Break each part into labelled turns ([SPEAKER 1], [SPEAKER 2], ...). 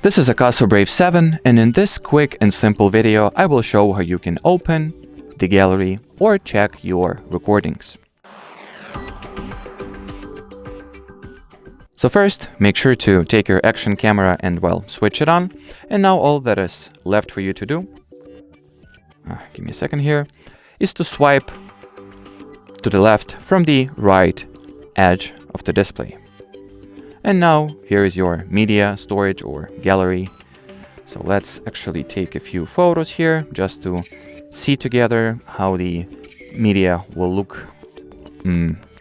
[SPEAKER 1] This is AKASO Brave 7, and in this quick and simple video I will show how you can open the gallery or check your recordings. So first, make sure to take your action camera and switch it on. And now all that is left for you to do, give me a second here, is to swipe to the left from the right edge of the display. And now here is your media storage or gallery. So let's actually take a few photos here just to see together how the media will look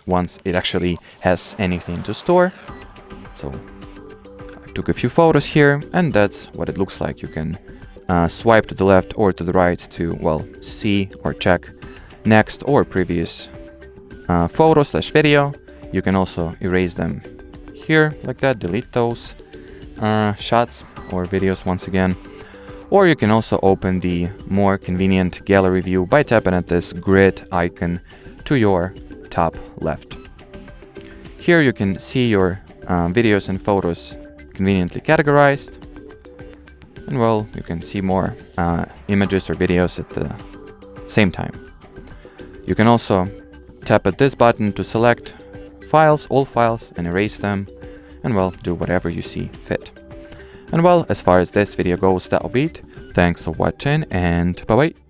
[SPEAKER 1] once it actually has anything to store. So I took a few photos here, and that's what it looks like. You can swipe to the left or to the right to see or check next or previous photo/video. You can also erase them here like that, delete those shots or videos once again. Or you can also open the more convenient gallery view by tapping at this grid icon to your top left. Here you can see your videos and photos conveniently categorized, and you can see more images or videos at the same time. You can also tap at this button to select files, all files, and erase them, and do whatever you see fit. And as far as this video goes, that'll be it. Thanks for watching, and bye bye.